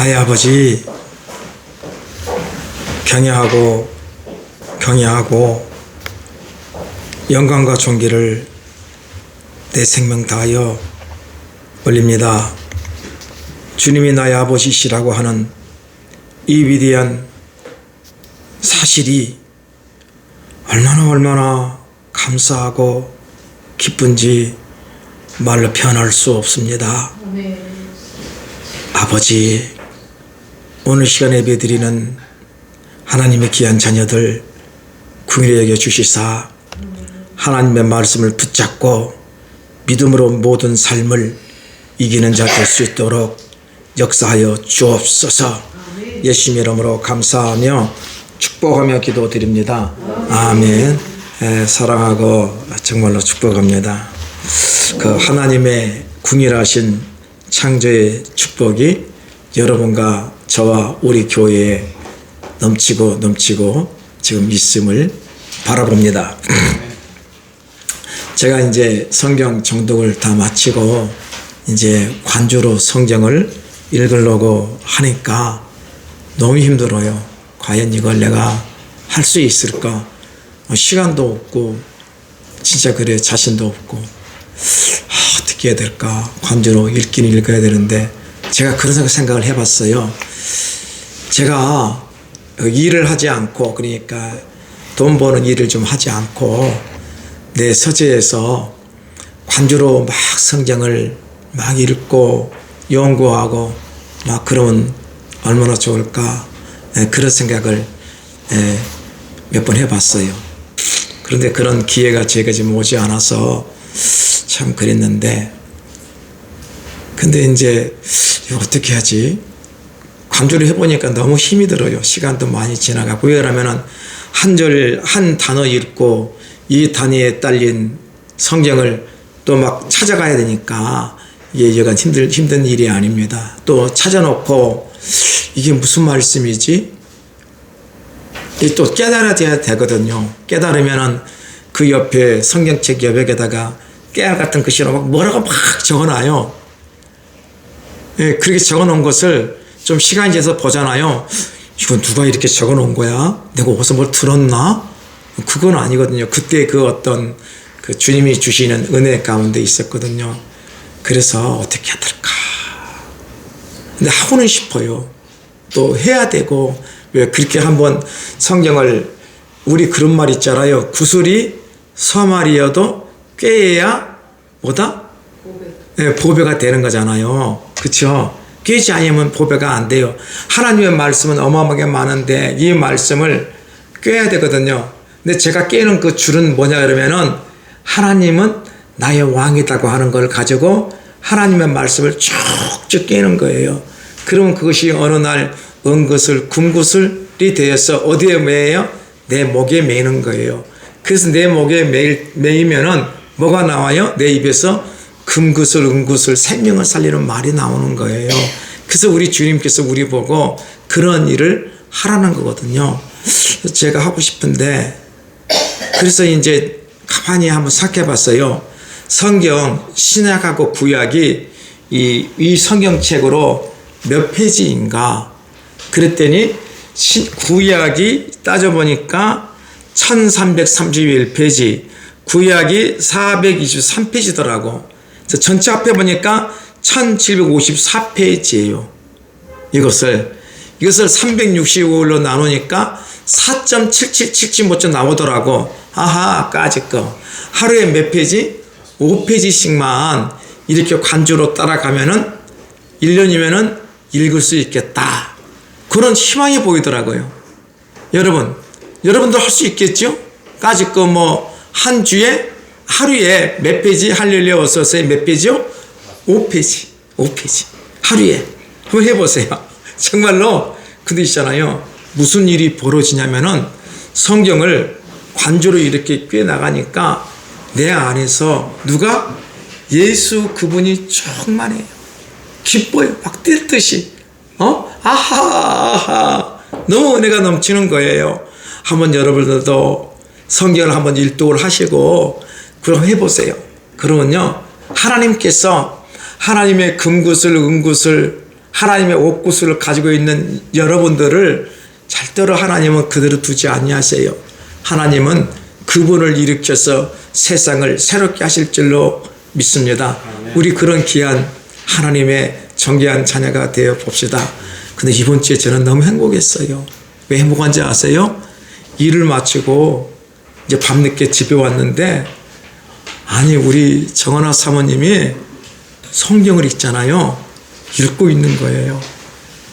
나의 아버지, 경외하고 영광과 존귀를 내 생명 다하여 올립니다. 주님이 나의 아버지시라고 하는 이 위대한 사실이 얼마나 감사하고 기쁜지 말로 표현할 수 없습니다. 아버지, 오늘 시간에 예배드리는 하나님의 귀한 자녀들 긍휼히 여겨 주시사 하나님의 말씀을 붙잡고 믿음으로 모든 삶을 이기는 자 될 수 있도록 역사하여 주옵소서. 예수님의 이름으로 감사하며 축복하며 기도드립니다. 아멘. 사랑하고 정말로 축복합니다. 그 하나님의 긍휼하신 창조의 축복이 여러분과 저와 우리 교회에 넘치고 지금 있음을 바라봅니다. 제가 이제 성경 정독을 다 마치고 이제 관주로 성경을 읽으려고 하니까 너무 힘들어요. 과연 이걸 내가 할 수 있을까? 시간도 없고 진짜 그래 자신도 없고 어떻게 해야 될까? 관주로 읽긴 읽어야 되는데 제가 그런 생각을 해봤어요. 제가 일을 하지 않고, 그러니까 돈 버는 일을 좀 하지 않고 내 서재에서 관주로 막 성경을 막 읽고 연구하고 막 그러면 얼마나 좋을까? 그런 생각을 몇 번 해봤어요. 그런데 그런 기회가 제게 지금 오지 않아서 참 그랬는데, 근데 이제 이거 어떻게 하지? 관주를 해보니까 너무 힘이 들어요. 시간도 많이 지나가고. 왜냐하면 한 단어 읽고 이 단위에 딸린 성경을 또 막 찾아가야 되니까 이게 여간 힘든 일이 아닙니다. 또 찾아놓고 이게 무슨 말씀이지? 또 깨달아야 되거든요. 깨달으면은 그 옆에 성경책 여백에다가 깨알 같은 글씨로 막 뭐라고 막 적어놔요. 그렇게 적어놓은 것을 좀 시간이 지나서 보잖아요. 이건 누가 이렇게 적어놓은 거야? 내가 어디서 뭘 들었나? 그건 아니거든요. 그때 그 어떤 그 주님이 주시는 은혜 가운데 있었거든요. 그래서 어떻게 해야 될까? 근데 하고는 싶어요. 또 해야 되고. 왜 그렇게 한번 성경을, 우리 그런 말 있잖아요. 구슬이 서말이어도 꿰야 뭐다? 보배가 되는 거잖아요. 그렇죠? 꿰지 않으면 보배가 안 돼요. 하나님의 말씀은 어마어마하게 많은데 이 말씀을 꿰야 되거든요. 근데 제가 꿰는 그 줄은 뭐냐 그러면은 하나님은 나의 왕이라고 하는 걸 가지고 하나님의 말씀을 쭉쭉 꿰는 거예요. 그러면 그것이 어느 날 은구슬, 금구슬이 되어서 어디에 매여요? 내 목에 매는 거예요. 그래서 내 목에 매이면은 뭐가 나와요? 내 입에서 금구슬, 은구슬, 생명을 살리는 말이 나오는 거예요. 그래서 우리 주님께서 우리 보고 그런 일을 하라는 거거든요. 제가 하고 싶은데, 그래서 이제 가만히 한번 생각해 봤어요. 성경, 신약하고 구약이 이 성경책으로 몇 페이지인가? 그랬더니 구약이 따져보니까 1331페이지, 구약이 423페이지더라고. 그래서 전체 합해보니까 1754페이지예요. 이것을 365일로 나누니까 4.7775점 나오더라고. 아하, 까짓 거. 하루에 몇 페이지? 5페이지씩만 이렇게 관주로 따라가면은 1년이면은 읽을 수 있겠다. 그런 희망이 보이더라고요. 여러분도 할 수 있겠죠? 까짓 거 뭐 한 주에 하루에 몇 페이지? 할렐루야 어서오세요. 몇 페이지요? 5페이지. 하루에. 한번 해보세요. 정말로. 근데 있잖아요. 무슨 일이 벌어지냐면은 성경을 관주로 이렇게 꿰 나가니까 내 안에서 누가? 예수 그분이 충만해요. 기뻐요. 막 뛸 듯이. 아하. 너무 은혜가 넘치는 거예요. 한번 여러분들도 성경을 한번 일독을 하시고 그럼 해보세요. 그러면요, 하나님께서 하나님의 금구슬, 은구슬 하나님의 옥구슬을 가지고 있는 여러분들을 절대로 하나님은 그대로 두지 아니하세요. 하나님은 그분을 일으켜서 세상을 새롭게 하실 줄로 믿습니다. 우리 그런 귀한 하나님의 정귀한 자녀가 되어 봅시다. 근데 이번 주에 저는 너무 행복했어요. 왜 행복한지 아세요? 일을 마치고 이제 밤늦게 집에 왔는데, 아니 우리 정원아 사모님이 성경을 읽잖아요. 읽고 있는 거예요.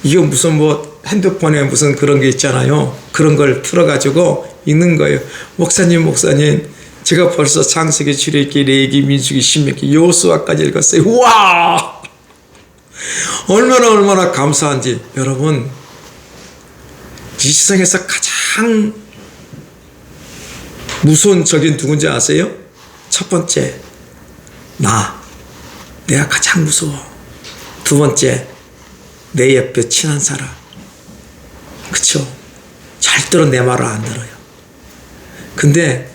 이게 무슨 뭐 핸드폰에 무슨 그런 게 있잖아요. 그런 걸 틀어가지고 읽는 거예요. 목사님 제가 벌써 창세기, 출애굽기, 레위기, 민수기, 신명기, 여호수아까지 읽었어요. 우와! 얼마나 감사한지. 여러분, 이 세상에서 가장 무서운 적이 누군지 아세요? 첫 번째, 내가 가장 무서워. 두 번째, 내 옆에 친한 사람. 그쵸? 절대로 내 말을 안 들어요. 근데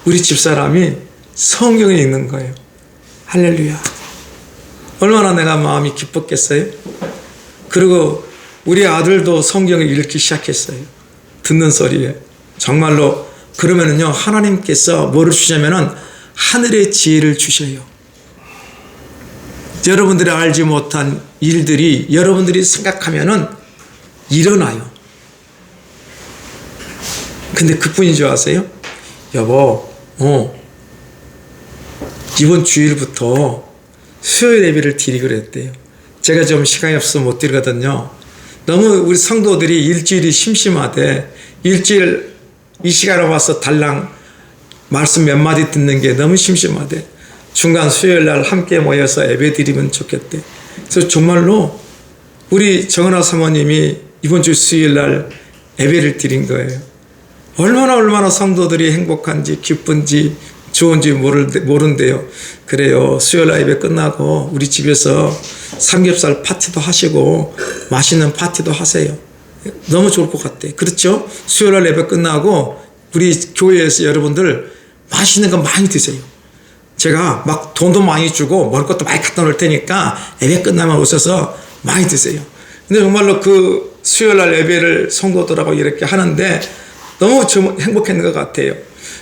우리 집사람이 성경을 읽는 거예요. 할렐루야. 얼마나 내가 마음이 기뻤겠어요? 그리고 우리 아들도 성경을 읽기 시작했어요. 듣는 소리에. 정말로 그러면은요, 하나님께서 뭐를 주냐면은 하늘의 지혜를 주셔요. 여러분들이 알지 못한 일들이 여러분들이 생각하면은 일어나요. 근데 그뿐인 줄 아세요? 여보, 이번 주일부터 수요일 예배를 드리기로 했대요. 제가 좀 시간이 없어서 못 드리거든요. 너무 우리 성도들이 일주일이 심심하대. 일주일 이 시간에 와서 달랑 말씀 몇 마디 듣는 게 너무 심심하대. 중간 수요일 날 함께 모여서 예배 드리면 좋겠대. 그래서 정말로 우리 정은아 사모님이 이번 주 수요일 날 예배를 드린 거예요. 얼마나 성도들이 행복한지 기쁜지 좋은지 모른대요. 그래요. 수요일 날 예배 끝나고 우리 집에서 삼겹살 파티도 하시고 맛있는 파티도 하세요. 너무 좋을 것 같아. 그렇죠? 수요일 날 예배 끝나고 우리 교회에서 여러분들 맛있는 거 많이 드세요. 제가 막 돈도 많이 주고 먹을 것도 많이 갖다 놓을 테니까 예배 끝나면 오셔서 많이 드세요. 근데 정말로 그 수요일 날 예배를 성도들하고 이렇게 하는데 너무 좀 행복했는 것 같아요.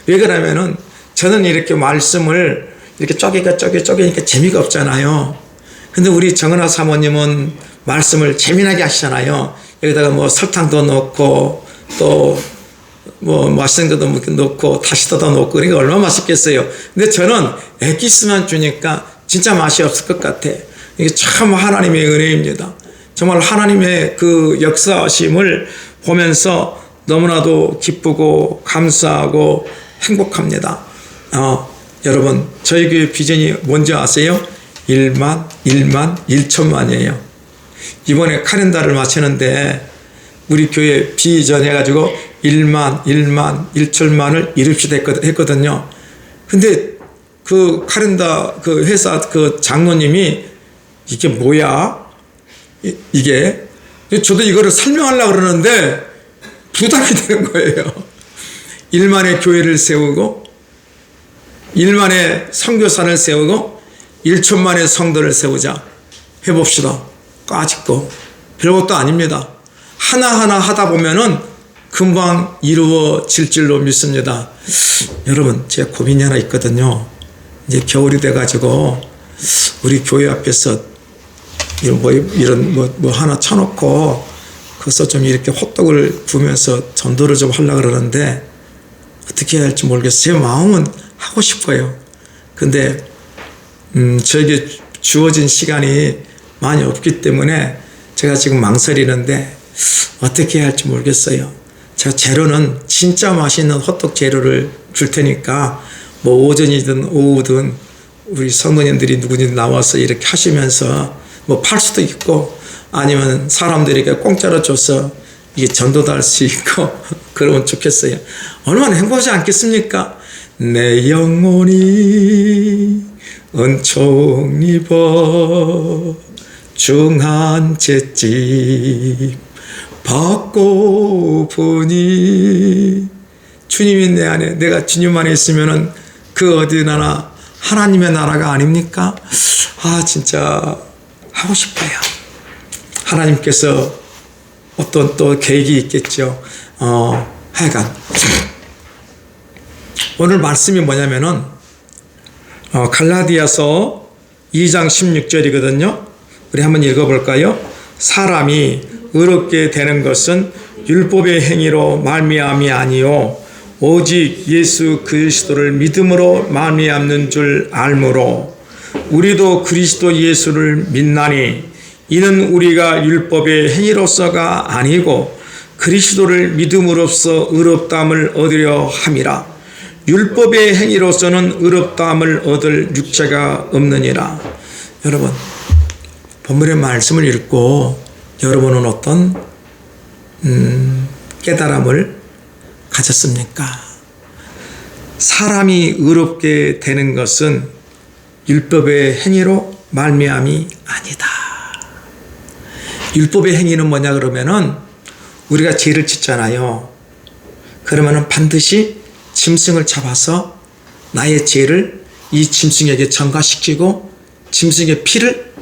왜 그러냐면은 저는 이렇게 말씀을 이렇게 쪼개니까 재미가 없잖아요. 근데 우리 정은아 사모님은 말씀을 재미나게 하시잖아요. 여기다가 뭐 설탕도 넣고 또 뭐 맛있는 것도 넣고 다시다도 넣고 그러니까 얼마나 맛있겠어요. 근데 저는 엑기스만 주니까 진짜 맛이 없을 것 같아. 이게 참 하나님의 은혜입니다. 정말 하나님의 그 역사심을 보면서 너무나도 기쁘고 감사하고 행복합니다. 여러분, 저희 교회 비전이 뭔지 아세요? 1천만이에요. 이번에 카렌다를 마치는데 우리 교회 비전 해가지고 1천만을 이룹시다 했거든요. 근데 그 카렌다 그 회사 그 장로님이 이게 뭐야? 이게 저도 이거를 설명하려고 그러는데 부담이 되는 거예요. 1만의 교회를 세우고 1만의 선교사를 세우고 1천만의 성도를 세우자. 해봅시다. 까짓거 별것도 아닙니다. 하나하나 하다 보면은 금방 이루어질 줄로 믿습니다. 여러분, 제 고민이 하나 있거든요. 이제 겨울이 돼가지고 우리 교회 앞에서 이런 뭐 하나 쳐놓고 거기서 좀 이렇게 호떡을 구우면서 전도를 좀 하려고 그러는데 어떻게 해야 할지 모르겠어요. 제 마음은 하고 싶어요. 근데 저에게 주어진 시간이 많이 없기 때문에 제가 지금 망설이는데 어떻게 해야 할지 모르겠어요. 제가 재료는 진짜 맛있는 호떡 재료를 줄 테니까 뭐 오전이든 오후든 우리 성도님들이 누구든지 나와서 이렇게 하시면서 뭐 팔 수도 있고 아니면 사람들에게 공짜로 줘서 이게 전도도 할 수 있고 그러면 좋겠어요. 얼마나 행복하지 않겠습니까? 내 영혼이 은총 입어 중한 채집 받고 보니 주님이 내 안에 내가 주님 안에 있으면은 그 어디 나라 하나님의 나라가 아닙니까? 진짜 하고 싶어요. 하나님께서 어떤 또 계획이 있겠죠. 하여간 오늘 말씀이 뭐냐면은 갈라디아서 2장 16절이거든요. 우리 한번 읽어볼까요? 사람이 의롭게 되는 것은 율법의 행위로 말미암이 아니요 오직 예수 그리스도를 믿음으로 말미암는 줄 알므로 우리도 그리스도 예수를 믿나니 이는 우리가 율법의 행위로서가 아니고 그리스도를 믿음으로써 의롭다함을 얻으려 함이라. 율법의 행위로서는 의롭다함을 얻을 육체가 없느니라. 여러분, 본문의 말씀을 읽고 여러분은 어떤 깨달음을 가졌습니까? 사람이 의롭게 되는 것은 율법의 행위로 말미암이 아니다. 율법의 행위는 뭐냐 그러면은 우리가 죄를 짓잖아요. 그러면은 반드시 짐승을 잡아서 나의 죄를 이 짐승에게 전가시키고 짐승의 피를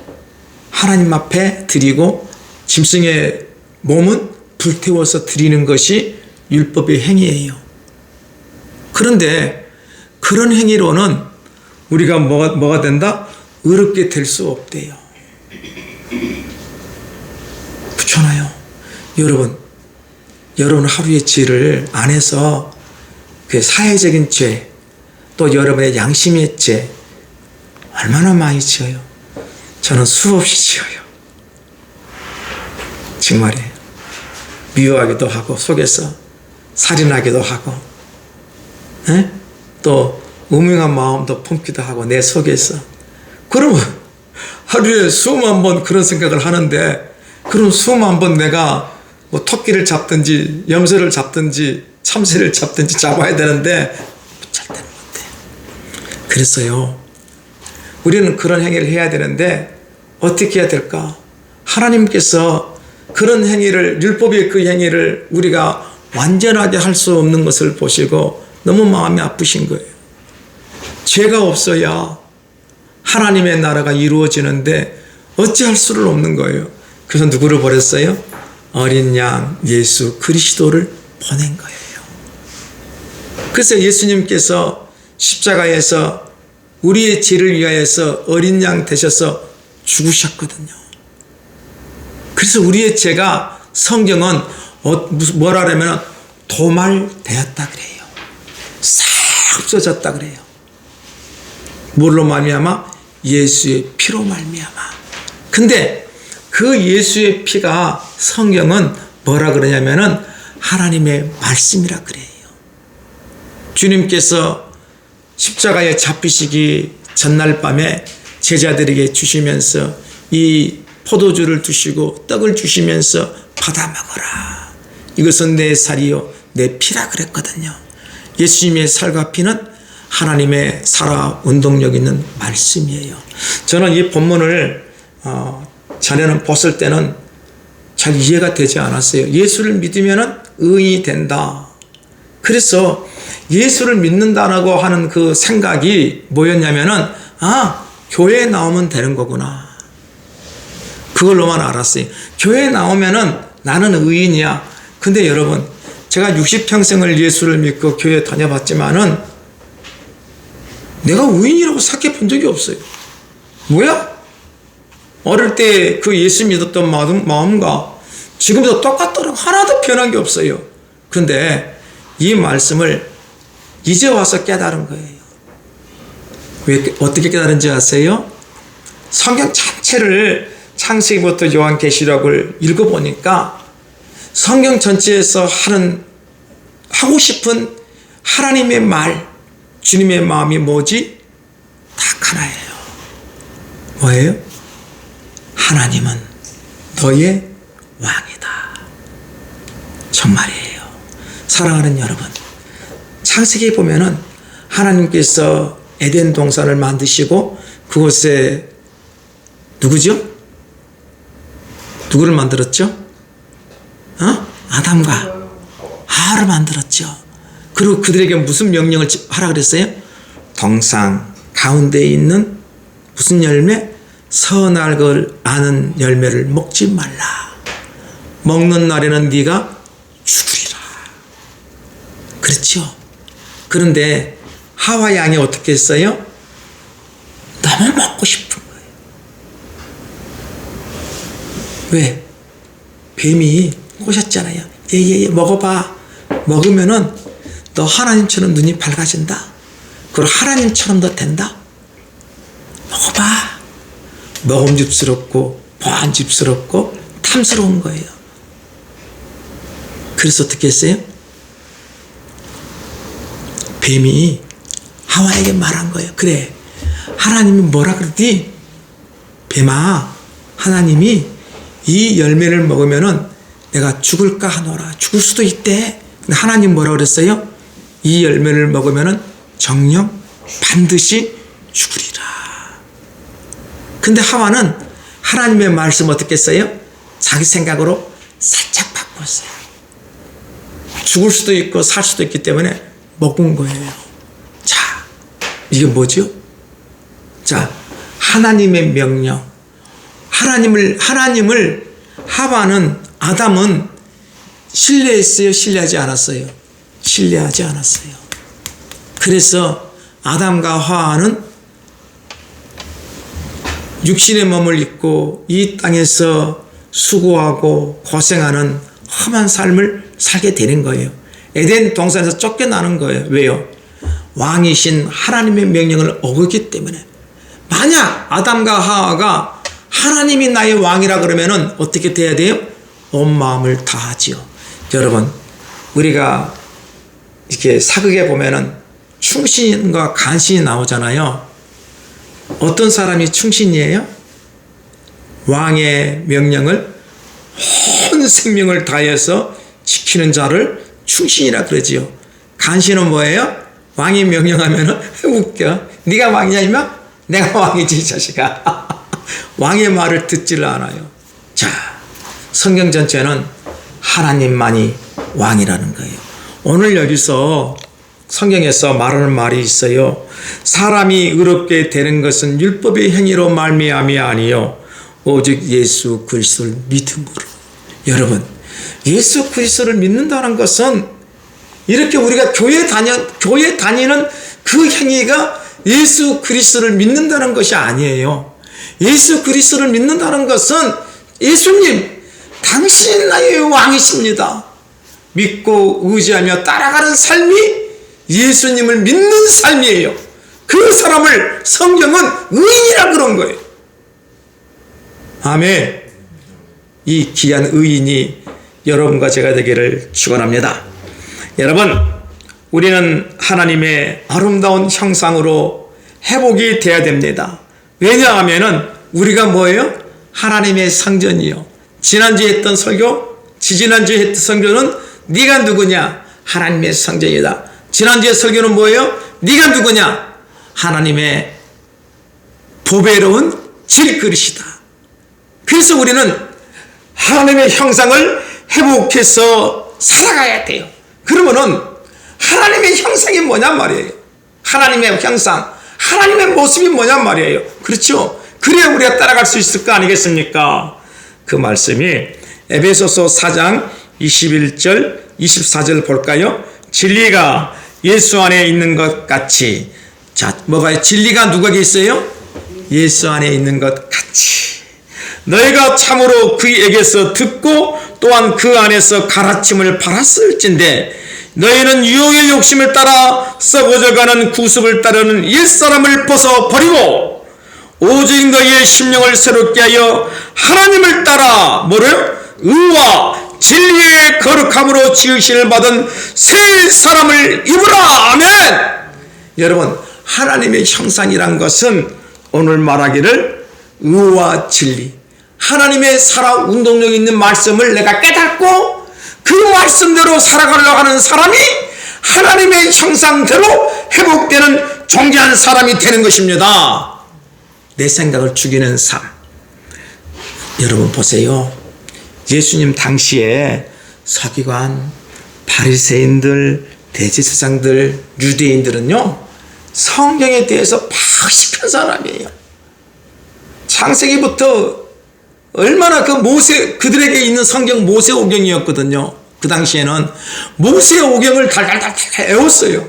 하나님 앞에 드리고 짐승의 몸은 불태워서 드리는 것이 율법의 행위예요. 그런데 그런 행위로는 우리가 뭐가 된다? 의롭게 될 수 없대요. 그렇잖아요. 여러분 하루의 죄를 안 해서 그 사회적인 죄, 또 여러분의 양심의 죄 얼마나 많이 지어요. 저는 수없이 지어요. 정말이에요. 미워하기도 하고 속에서 살인하기도 하고 또 음흉한 마음도 품기도 하고 내 속에서. 그러면 하루에 수만 번 그런 생각을 하는데 그럼 수만 번 내가 뭐 토끼를 잡든지 염소를 잡든지 참새를 잡든지 잡아야 되는데 절대로 못해요. 그래서요 우리는 그런 행위를 해야 되는데 어떻게 해야 될까? 하나님께서 그런 행위를 율법의 그 행위를 우리가 완전하게 할 수 없는 것을 보시고 너무 마음이 아프신 거예요. 죄가 없어야 하나님의 나라가 이루어지는데 어찌할 수를 없는 거예요. 그래서 누구를 보냈어요? 어린 양 예수 그리스도를 보낸 거예요. 그래서 예수님께서 십자가에서 우리의 죄를 위하여서 어린 양 되셔서 죽으셨거든요. 그래서 우리의 죄가 성경은 뭐라 그러면 도말되었다 그래요. 싹 없어졌다 그래요. 뭘로 말미암아? 예수의 피로 말미암아. 근데 그 예수의 피가 성경은 뭐라 그러냐면은 하나님의 말씀이라 그래요. 주님께서 십자가에 잡히시기 전날 밤에 제자들에게 주시면서 이 포도주를 주시고 떡을 주시면서 받아 먹어라. 이것은 내 살이요 내 피라 그랬거든요. 예수님의 살과 피는 하나님의 살아 운동력 있는 말씀이에요. 저는 이 본문을 전에는 봤을 때는 잘 이해가 되지 않았어요. 예수를 믿으면 의인이 된다. 그래서 예수를 믿는다라고 하는 그 생각이 뭐였냐면은 교회에 나오면 되는 거구나. 그걸로만 알았어요. 교회에 나오면은 나는 의인이야. 근데 여러분 제가 60평생을 예수를 믿고 교회에 다녀봤지만은 내가 의인이라고 생각해 본 적이 없어요. 뭐야? 어릴 때 그 예수 믿었던 마음과 지금도 똑같더라고. 하나도 변한 게 없어요. 근데 이 말씀을 이제 와서 깨달은 거예요. 왜 어떻게 깨달은지 아세요? 성경 전체를 창세기부터 요한계시록을 읽어보니까 성경 전체에서 하고 싶은 하나님의 말, 주님의 마음이 뭐지? 딱 하나예요. 뭐예요? 하나님은 너의 왕이다. 정말이에요. 사랑하는 여러분, 창세기에 보면은 하나님께서 에덴 동산을 만드시고 그곳에 누구죠? 누구를 만들었죠? 아담과 하와를 만들었죠. 그리고 그들에게 무슨 명령을 하라 그랬어요? 동산 가운데에 있는 무슨 열매? 선할 걸 아는 열매를 먹지 말라. 먹는 날에는 네가 죽으리라. 그렇죠? 그런데 하와 양이 어떻게 했어요? 너무 먹고 싶은 거예요. 왜? 뱀이 꼬셨잖아요. 예, 먹어봐. 먹으면은 너 하나님처럼 눈이 밝아진다. 그리고 하나님처럼 너 된다. 먹어봐. 먹음직스럽고 보안직스럽고 탐스러운 거예요. 그래서 어떻게 했어요? 뱀이 하와에게 말한 거예요. 그래, 하나님이 뭐라 그러지? 뱀아, 하나님이 이 열매를 먹으면은 내가 죽을까 하노라. 죽을 수도 있대. 근데 하나님 뭐라 그랬어요? 이 열매를 먹으면은 정녕 반드시 죽으리라. 근데 하와는 하나님의 말씀 어떻게 했어요? 자기 생각으로 살짝 바꿨어요. 죽을 수도 있고 살 수도 있기 때문에 먹은 거예요. 자, 이게 뭐죠? 자, 하나님의 명령. 하나님을 아담은 신뢰했어요? 신뢰하지 않았어요? 신뢰하지 않았어요. 그래서 아담과 하와는 육신의 몸을 입고 이 땅에서 수고하고 고생하는 험한 삶을 살게 되는 거예요. 에덴 동산에서 쫓겨나는 거예요. 왜요? 왕이신 하나님의 명령을 어겼기 때문에. 만약 아담과 하와가 하나님이 나의 왕이라 그러면은 어떻게 돼야 돼요? 온 마음을 다하지요. 여러분, 우리가 이렇게 사극에 보면은 충신과 간신이 나오잖아요. 어떤 사람이 충신이에요? 왕의 명령을 온 생명을 다해서 지키는 자를 충신이라 그러지요. 간신은 뭐예요? 왕이 명령하면은 웃겨. 네가 왕이냐 이마? 내가 왕이지 이 자식아. 왕의 말을 듣지를 않아요. 자, 성경 전체는 하나님만이 왕이라는 거예요. 오늘 여기서 성경에서 말하는 말이 있어요. 사람이 의롭게 되는 것은 율법의 행위로 말미암이 아니요 오직 예수 그리스도를 믿음으로. 여러분, 예수 그리스도를 믿는다는 것은 이렇게 우리가 교회 다니는 그 행위가 예수 그리스도를 믿는다는 것이 아니에요. 예수 그리스도를 믿는다는 것은 예수님, 당신이 나의 왕이십니다. 믿고 의지하며 따라가는 삶이 예수님을 믿는 삶이에요. 그 사람을 성경은 의인이라 그런 거예요. 아멘. 이 귀한 의인이 여러분과 제가 되기를 축원합니다. 여러분, 우리는 하나님의 아름다운 형상으로 회복이 돼야 됩니다. 왜냐하면은 우리가 뭐예요? 하나님의 성전이요. 지난주에 했던 설교, 지지난주에 했던 설교는 네가 누구냐? 하나님의 성전이다. 지난주에 설교는 뭐예요? 네가 누구냐? 하나님의 보배로운 질그릇이다. 그래서 우리는 하나님의 형상을 회복해서 살아가야 돼요. 그러면은 하나님의 형상이 뭐냔 말이에요. 하나님의 형상, 하나님의 모습이 뭐냔 말이에요. 그렇죠? 그래야 우리가 따라갈 수 있을 거 아니겠습니까? 그 말씀이 에베소서 4장 21절 24절 볼까요? 진리가 예수 안에 있는 것 같이. 자, 뭐가요? 진리가 누구에게 있어요? 예수 안에 있는 것 같이. 너희가 참으로 그에게서 듣고 또한 그 안에서 가르침을 받았을진데 너희는 유혹의 욕심을 따라 썩어져가는 구습을 따르는 옛사람을 벗어버리고 오직 너희의 심령을 새롭게 하여 하나님을 따라 뭐래요? 의와 진리의 거룩함으로 지으심을 받은 새 사람을 입으라. 아멘. 여러분, 하나님의 형상이란 것은 오늘 말하기를 의와 진리, 하나님의 살아 운동력 있는 말씀을 내가 깨닫고 그 말씀대로 살아가려고 하는 사람이 하나님의 형상대로 회복되는 존귀한 사람이 되는 것입니다. 내 생각을 죽이는 삶. 여러분 보세요. 예수님 당시에 서기관, 바리새인들, 대제사장들, 유대인들은요 성경에 대해서 박식한 사람이에요. 창세기부터 얼마나 그 그들에게 있는 성경 모세오경이었거든요. 그 당시에는 모세오경을 달달달 외웠어요.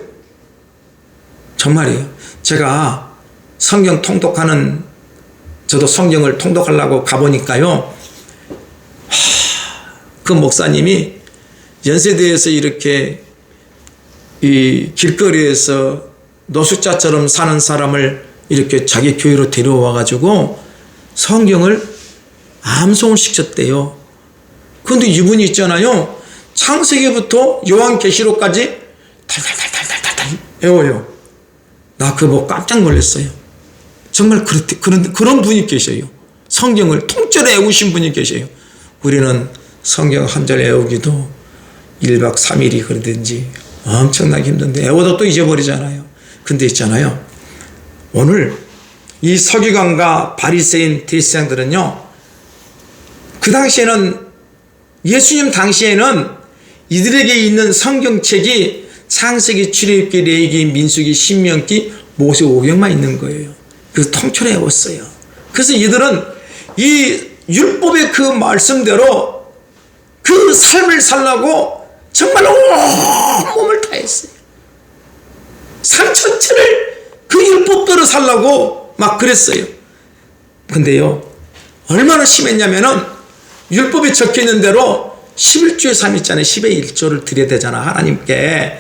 정말이에요. 제가 성경 통독하는, 저도 성경을 통독하려고 가보니까요, 그 목사님이 연세대에서 이렇게 이 길거리에서 노숙자처럼 사는 사람을 이렇게 자기 교회로 데려와 가지고 성경을 암송을 시켰대요. 그런데 이분이 있잖아요, 창세기부터 요한계시록까지 달달달달달달 외워요. 나 그거 보고 깜짝 놀랐어요. 정말 그런 분이 계셔요. 성경을 통째로 외우신 분이 계셔요. 우리는 성경 한 절 외우기도 1박 3일이 그러든지 엄청나게 힘든데 외워도 또 잊어버리잖아요. 근데 있잖아요, 오늘 이 서기관과 바리새인 대제사장들은요, 그 당시에는, 예수님 당시에는 이들에게 있는 성경책이 창세기, 출애굽기, 레위기, 민수기, 신명기, 모세오경만 있는 거예요. 그래서 통째로 외웠어요. 그래서 이들은 이 율법의 그 말씀대로 그 삶을 살라고 정말 온몸을 다했어요. 삶 전체를 그 율법대로 살라고 막 그랬어요. 근데요, 얼마나 심했냐면은 율법에 적혀있는 대로 11조의 삶 있잖아요. 10의 1조를 드려야 되잖아. 하나님께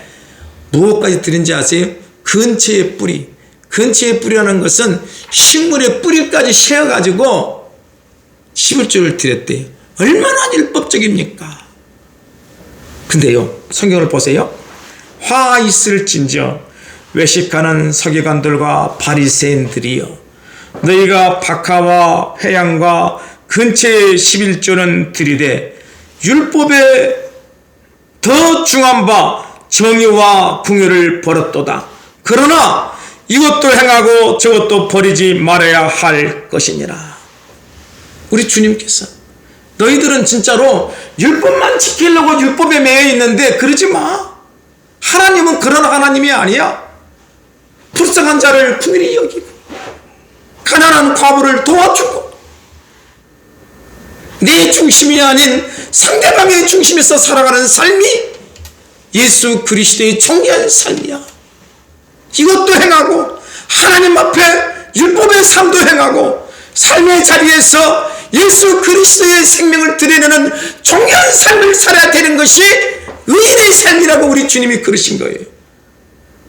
무엇까지 드린지 아세요? 근처의 뿌리. 근처의 뿌리라는 것은 식물의 뿌리까지 씌어가지고 11조를 드렸대요. 얼마나 율법적입니까? 근데요, 성경을 보세요. 화 있을진저 외식하는 서기관들과 바리새인들이여, 너희가 박하와 회양과 근처의 11조는 드리되 율법에 더 중한 바 정의와 궁유를 버렸도다. 그러나 이것도 행하고 저것도 버리지 말아야 할 것이니라. 우리 주님께서, 너희들은 진짜로 율법만 지키려고 율법에 매여 있는데 그러지 마. 하나님은 그런 하나님이 아니야. 불쌍한 자를 긍휼히 여기고 가난한 과부를 도와주고 내 중심이 아닌 상대방의 중심에서 살아가는 삶이 예수 그리스도의 존귀한 삶이야. 이것도 행하고 하나님 앞에 율법의 삶도 행하고 삶의 자리에서 예수 그리스도의 생명을 드리려는 존귀한 삶을 살아야 되는 것이 의인의 삶이라고 우리 주님이 그러신 거예요.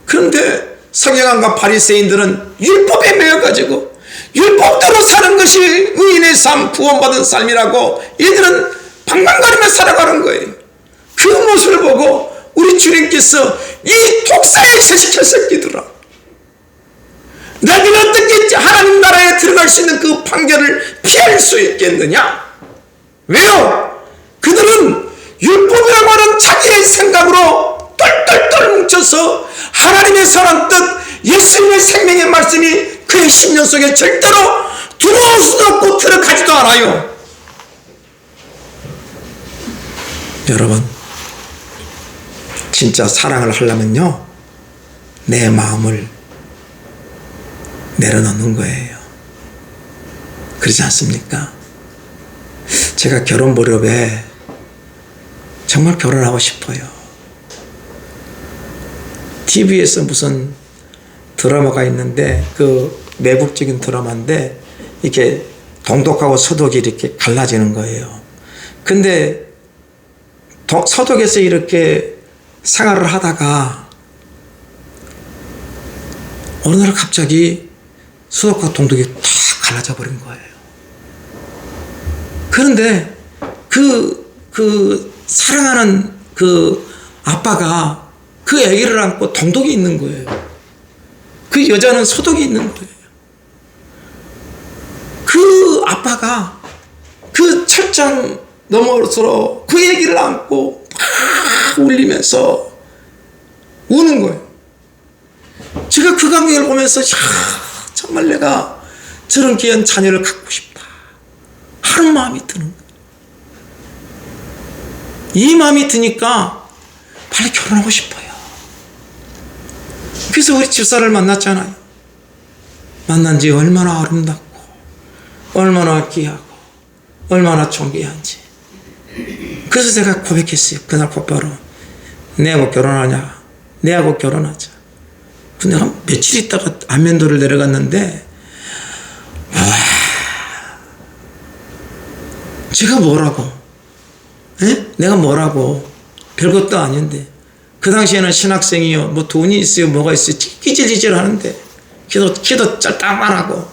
그런데 서기관과 바리새인들은 율법에 매여가지고 율법대로 사는 것이 의인의 삶, 구원받은 삶이라고 이들은 방방거리며 살아가는 거예요. 그 모습을 보고 우리 주님께서 이 독사에 채식한 새끼들아, 너희는 어떻게 하나님 나라에 들어갈 수 있는 그 판결을 피할 수 있겠느냐? 왜요? 그들은 율법이라고 하는 자기의 생각으로 똘똘똘 뭉쳐서 하나님의 선한 뜻, 예수님의 생명의 말씀이 그의 심령 속에 절대로 들어올 수도 없고 들어가지도 않아요. 여러분, 진짜 사랑을 하려면요, 내 마음을 내려놓는 거예요. 그러지 않습니까? 제가 결혼 무렵에 정말 결혼하고 싶어요. TV에서 무슨 드라마가 있는데, 그 매국적인 드라마인데 이렇게 동독하고 서독이 이렇게 갈라지는 거예요. 근데 서독에서 이렇게 생활을 하다가 어느 날 갑자기 서독과 동독이 탁 갈라져 버린 거예요. 그런데 그 사랑하는 그 아빠가 그 아기를 안고 동독이 있는 거예요. 그 여자는 서독이 있는 거예요. 그 아빠가 그 철장 너머로 그 아기를 안고 막 울리면서 우는 거예요. 제가 그 광경을 보면서 정말 내가 저런 귀한 자녀를 갖고 싶다 하는 마음이 드는 거예요. 이 마음이 드니까 빨리 결혼하고 싶어요. 그래서 우리 집사를 만났잖아요. 만난 지 얼마나 아름답고 얼마나 귀하고 얼마나 존귀한지. 그래서 제가 고백했어요. 그날 곧바로 내하고 결혼하냐, 내하고 결혼하자. 근데 한 며칠 있다가 안면도를 내려갔는데 와, 제가 뭐라고, 에? 내가 뭐라고, 별것도 아닌데 그 당시에는 신학생이요, 뭐 돈이 있어요, 뭐가 있어요, 찌질찌질 하는데 키도 짤딱만하고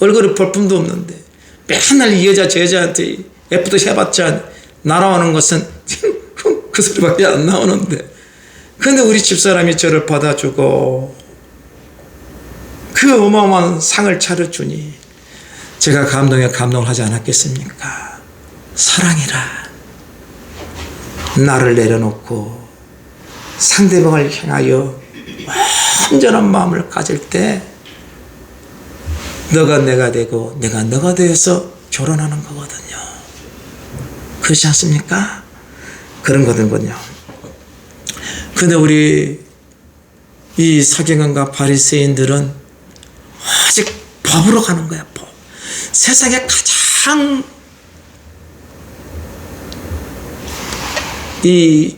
얼굴에 볼품도 없는데 맨날 이 여자 저 여자한테 애프터 해봤자 날아오는 것은 그 소리밖에 안 나오는데, 근데 우리 집사람이 저를 받아주고 그 어마어마한 상을 차려주니 제가 감동에 감동을 하지 않았겠습니까? 사랑이라 나를 내려놓고 상대방을 향하여 온전한 마음을 가질 때 너가 내가 되고 내가 너가 되어서 결혼하는 거거든요. 그렇지 않습니까? 그런 거든요. 근데 우리 이 서기관과 바리새인들은 아직 법으로 가는 거야. 법. 세상에 가장 이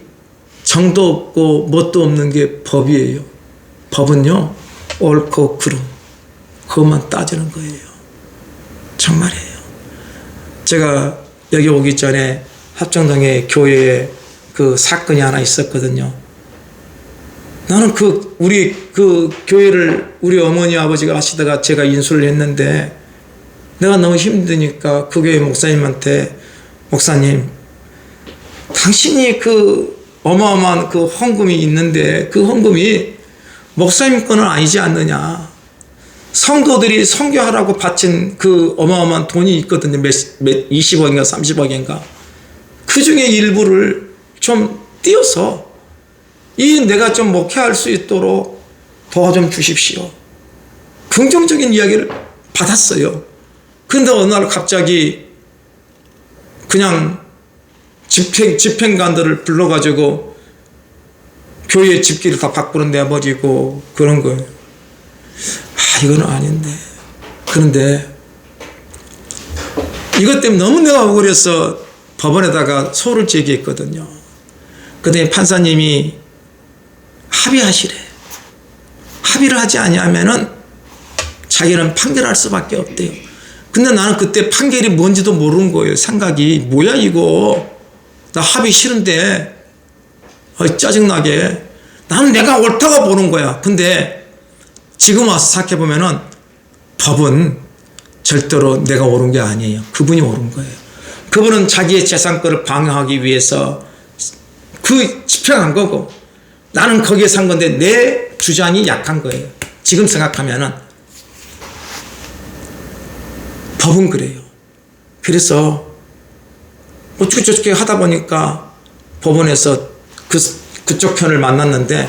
정도 없고 뭣도 없는 게 법이에요. 법은요, 옳고 그름 그것만 따지는 거예요. 정말이에요. 제가 여기 오기 전에 합정동에 교회에 그 사건이 하나 있었거든요. 나는 우리 교회를 우리 어머니 아버지가 하시다가 제가 인수를 했는데 내가 너무 힘드니까 그 교회 목사님한테, 목사님, 당신이 그 어마어마한 그 헌금이 있는데 그 헌금이 목사님 거는 아니지 않느냐. 성도들이 선교하라고 바친 그 어마어마한 돈이 있거든요. 20억인가 30억인가. 그 중에 일부를 좀 띄어서 내가 좀 목회할 수 있도록 도와 좀 주십시오. 긍정적인 이야기를 받았어요. 근데 어느 날 갑자기 그냥 집행관들을 불러가지고 교회 집기를 다 밖으로 내버리고 그런 거예요. 이거는 아닌데. 그런데 이것 때문에 너무 내가 억울해서 법원에다가 소를 제기했거든요. 그랬더니 판사님이 합의하시래. 합의를 하지 않으면은 자기는 판결할 수밖에 없대요. 근데 나는 그때 판결이 뭔지도 모르는 거예요. 생각이 뭐야 이거. 나 합의 싫은데 짜증나게. 나는 내가 옳다고 보는 거야. 근데 지금 와서 생각해보면은 법은 절대로 내가 옳은 게 아니에요. 그분이 옳은 거예요. 그분은 자기의 재산권을 방어하기 위해서 그 집행한 거고 나는 거기에 산 건데 내 주장이 약한 거예요. 지금 생각하면은 법은 그래요. 그래서 어떻게 저렇게 하다 보니까 법원에서 그쪽 편을 만났는데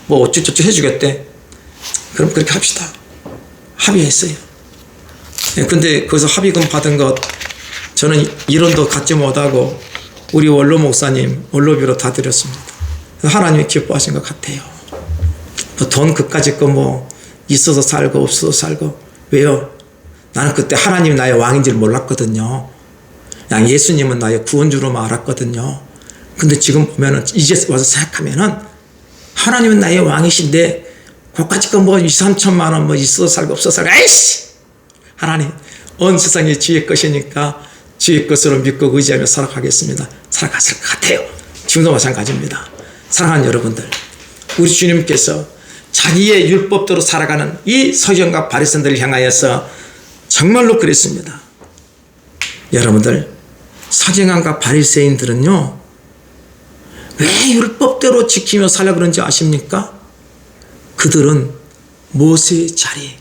뭐 어쩌저쩌 해주겠대. 그럼 그렇게 합시다. 합의했어요. 근데 거기서 합의금 받은 것 저는 이론도 갖지 못하고 우리 원로 목사님 원로비로 다 드렸습니다. 하나님이 기뻐하신 것 같아요. 돈 그까짓 거 뭐 있어도 살고 없어도 살고. 왜요? 나는 그때 하나님이 나의 왕인 줄 몰랐거든요. 그냥 예수님은 나의 구원주로만 알았거든요. 근데 지금 보면은 이제 와서 생각하면은 하나님은 나의 왕이신데 그까짓 거 뭐 2, 3천만 원 뭐 있어도 살고 없어도 살고. 에이씨! 하나님 온 세상이 주의 것이니까 주의 것으로 믿고 의지하며 살아가겠습니다. 살아갔을 것 같아요. 지금도 마찬가지입니다. 사랑하는 여러분들, 우리 주님께서 자기의 율법대로 살아가는 이 서기관과 바리새인들을 향하여서 정말로 그랬습니다. 여러분들, 서기관과 바리새인들은요 왜 율법대로 지키며 살려 그런지 아십니까? 그들은 모세의 자리,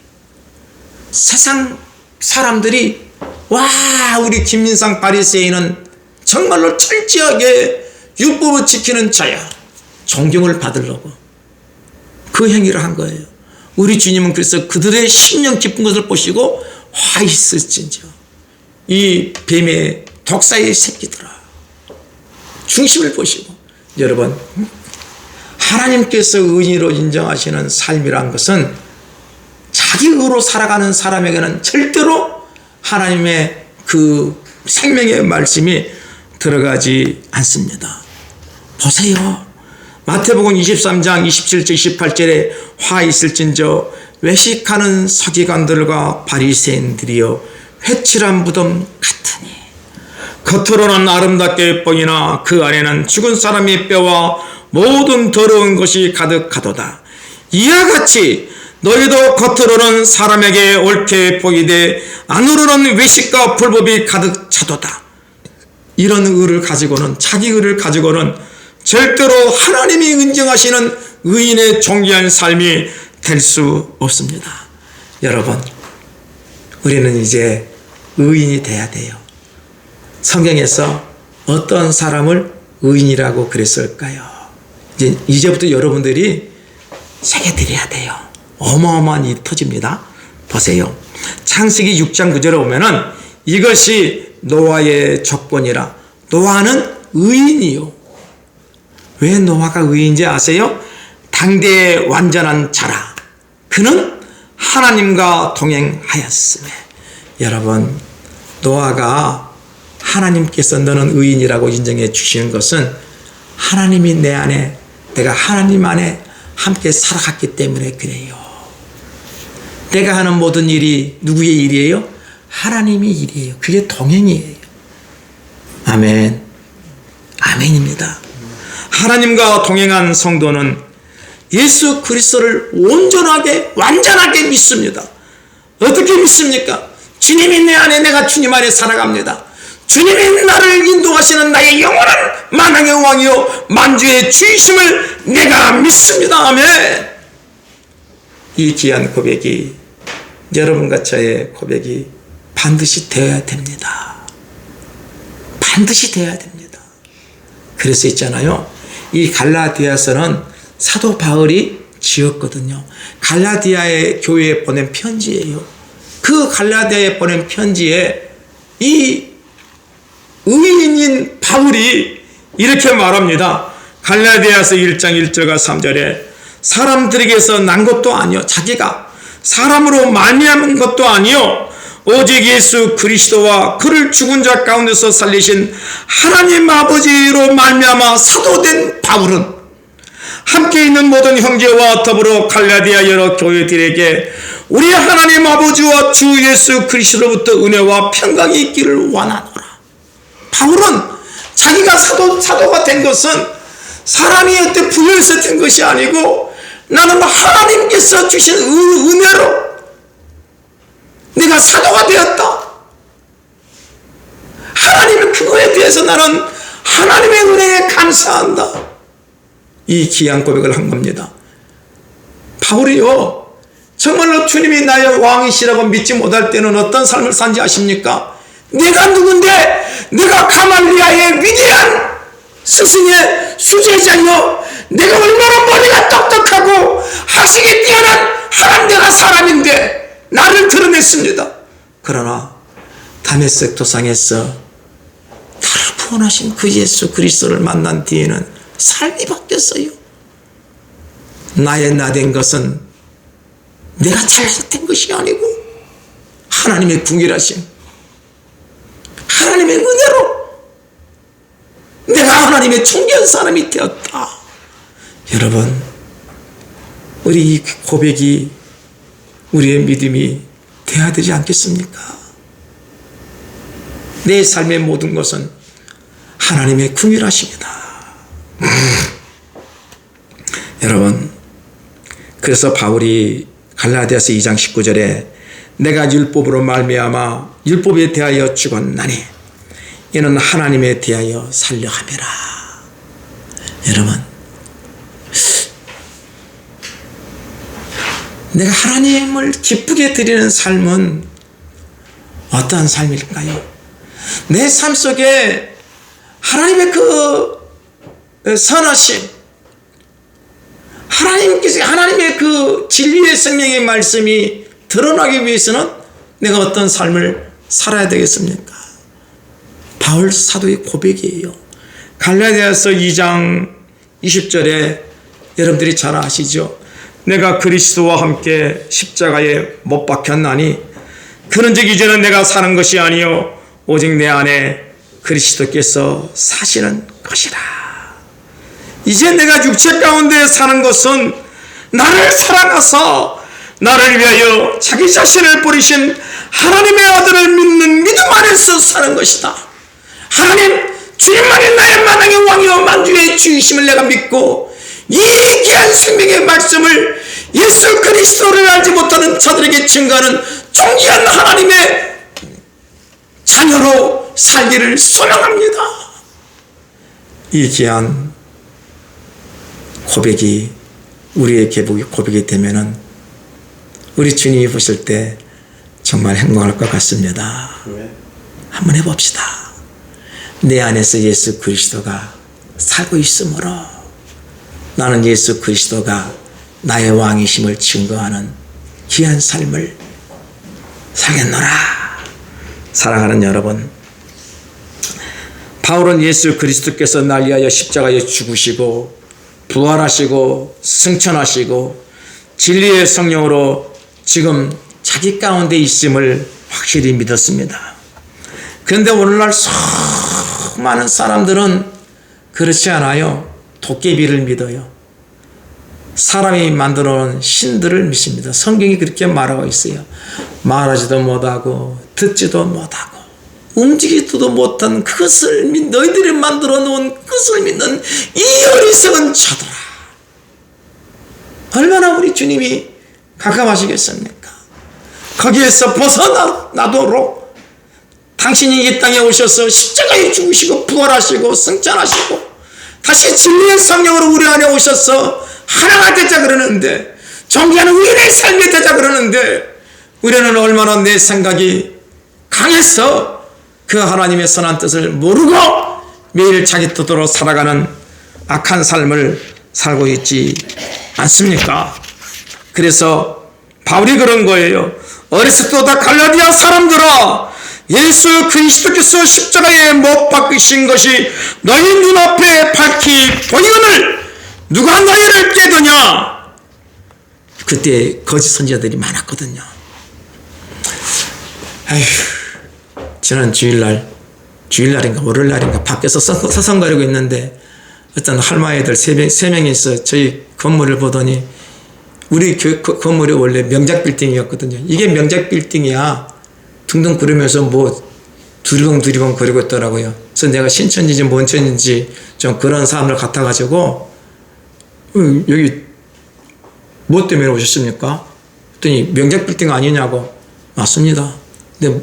세상 사람들이 와 우리 김민상 바리새인은 정말로 철저하게 율법을 지키는 자야, 존경을 받으려고 그 행위를 한 거예요. 우리 주님은 그래서 그들의 심령 깊은 것을 보시고 와 있을진저 이 뱀의 독사의 새끼들아 중심을 보시고. 여러분, 하나님께서 의인으로 인정하시는 삶이란 것은 자기 의로 살아가는 사람에게는 절대로 하나님의 그 생명의 말씀이 들어가지 않습니다. 보세요. 마태복음 23장 27절 28절에 화 있을진저 외식하는 서기관들과 바리새인들이여 회칠한 무덤 같으니 겉으로는 아름답게 보이나 그 안에는 죽은 사람의 뼈와 모든 더러운 것이 가득하도다. 이와 같이 너희도 겉으로는 사람에게 옳게 보이되 안으로는 외식과 불법이 가득 차도다. 이런 의를 가지고는, 자기 의를 가지고는 절대로 하나님이 인정하시는 의인의 존귀한 삶이 될 수 없습니다. 여러분, 우리는 이제 의인이 돼야 돼요. 성경에서 어떤 사람을 의인이라고 그랬을까요? 이제부터 여러분들이 새겨드려야 돼요. 어마어마한 일이 터집니다. 보세요. 창세기 6장 9절에 보면은 이것이 노아의 조건이라. 노아는 의인이요. 왜 노아가 의인인지 아세요? 당대의 완전한 자라. 그는 하나님과 동행하였으며. 여러분, 노아가 하나님께서 너는 의인이라고 인정해 주시는 것은 하나님이 내 안에, 내가 하나님 안에 함께 살아갔기 때문에 그래요. 내가 하는 모든 일이 누구의 일이에요? 하나님의 일이에요. 그게 동행이에요. 아멘. 아멘입니다. 하나님과 동행한 성도는 예수 그리스도를 온전하게 완전하게 믿습니다. 어떻게 믿습니까? 주님이 내 안에, 내가 주님 안에 살아갑니다. 주님이 나를 인도하시는 나의 영원한 만왕의 왕이요 만주의 주이심을 내가 믿습니다. 아멘. 이 귀한 고백이, 여러분과 저의 고백이 반드시 되어야 됩니다. 반드시 되어야 됩니다. 그래서 있잖아요, 이 갈라디아서는 사도 바울이 지었거든요. 갈라디아의 교회에 보낸 편지예요. 그 갈라디아에 보낸 편지에 이 의인인 바울이 이렇게 말합니다. 갈라디아서 1장 1절과 3절에 사람들에게서 난 것도 아니요, 자기가 사람으로 말미암은 것도 아니요, 오직 예수 그리스도와 그를 죽은 자 가운데서 살리신 하나님 아버지로 말미암아 사도된 바울은 함께 있는 모든 형제와 더불어 갈라디아 여러 교회들에게 우리 하나님 아버지와 주 예수 그리스도로부터 은혜와 평강이 있기를 원하노라. 바울은 자기가 사도가 된 것은 사람이 어때 부여해서 된 것이 아니고 나는 하나님께서 주신 은혜로 내가 사도가 되었다. 하나님의 그거에 대해서 나는 하나님의 은혜에 감사한다. 이 귀한 고백을 한 겁니다. 바울이요, 정말로 주님이 나의 왕이시라고 믿지 못할 때는 어떤 삶을 산지 아십니까? 내가 누군데? 내가 가말리아의 위대한 스승의 수제자요, 내가 얼마나 머리가 똑똑하고 학식이 뛰어난 하나님의 사람인데 나를 드러냈습니다. 그러나 다메섹 도상에서 나를 구원하신 그 예수 그리스도를 만난 뒤에는 삶이 바뀌었어요. 나의 나된 것은 내가 잘나서 된 것이 아니고 하나님의 궁일하심, 하나님의 은혜로 내가 하나님의 존귀한 사람이 되었다. 여러분, 우리 이 고백이 우리의 믿음이 되어야 되지 않겠습니까? 내 삶의 모든 것은 하나님의 궁일하심이다. 여러분, 그래서 바울이 갈라디아서 2장 19절에 내가 율법으로 말미암아 율법에 대하여 죽었나니 이는 하나님에 대하여 살려 함이라. 여러분, 내가 하나님을 기쁘게 드리는 삶은 어떠한 삶일까요? 내 삶 속에 하나님의 그 선하심, 하나님의 그 진리의 생명의 말씀이 드러나기 위해서는 내가 어떤 삶을 살아야 되겠습니까? 바울 사도의 고백이에요. 갈라디아서 2장 20절에 여러분들이 잘 아시죠? 내가 그리스도와 함께 십자가에 못 박혔나니 그런즉 이제는 내가 사는 것이 아니요 오직 내 안에 그리스도께서 사시는 것이라. 이제 내가 육체 가운데 사는 것은 나를 사랑하사 나를 위하여 자기 자신을 버리신 하나님의 아들을 믿는 믿음 안에서 사는 것이다. 하나님, 주님만이 나의 만왕의 왕이요 만주의 주이심을 내가 믿고 이 귀한 생명의 말씀을 예수 그리스도를 알지 못하는 자들에게 증거하는 존귀한 하나님의 자녀로 살기를 소망합니다. 이 귀한 고백이 우리의 고백이 되면은 우리 주님이 보실 때 정말 행복할 것 같습니다. 한번 해봅시다. 내 안에서 예수 그리스도가 살고 있으므로 나는 예수 그리스도가 나의 왕이심을 증거하는 귀한 삶을 살겠노라. 사랑하는 여러분, 바울은 예수 그리스도께서 날 위하여 십자가에 죽으시고 부활하시고 승천하시고 진리의 성령으로 지금 자기 가운데 있음을 확실히 믿었습니다. 그런데 오늘날 수많은 사람들은 그렇지 않아요. 도깨비를 믿어요. 사람이 만들어 놓은 신들을 믿습니다. 성경이 그렇게 말하고 있어요. 말하지도 못하고 듣지도 못하고 움직이지도 못한 그것을 너희들이 만들어 놓은 그것을 믿는 이 어리석은 자들아. 얼마나 우리 주님이 가감하시겠습니까? 거기에서 벗어나도록 당신이 이 땅에 오셔서 십자가에 죽으시고 부활하시고 승천하시고 다시 진리의 성령으로 우리 안에 오셔서 하나가 되자 그러는데, 존귀한 의인의 삶이 되자 그러는데, 우리는 얼마나 내 생각이 강해서 그 하나님의 선한 뜻을 모르고 매일 자기 뜻대로 살아가는 악한 삶을 살고 있지 않습니까? 그래서 바울이 그런 거예요. 어리석도다 갈라디아 사람들아, 예수 그리스도께서 십자가에 못 박히신 것이 너희 눈앞에 밝히 보이거늘 누가 너희를 깨드냐? 그때 거짓 선지자들이 많았거든요. 아휴, 지난 주일날인가 월요일날인가 밖에서 서성거리고 있는데 어떤 할머니들 세 명이 있어 저희 건물을 보더니, 우리 건물이 원래 명작 빌딩이었거든요. 이게 명작 빌딩이야. 둥둥 구르면서 뭐 두리번 거리고 있더라고요. 그래서 내가 신천지인지 뭔 천인지 좀 그런 사람들 같아가지고 여기 뭐 때문에 오셨습니까? 그랬더니 명작 빌딩 아니냐고. 맞습니다. 근데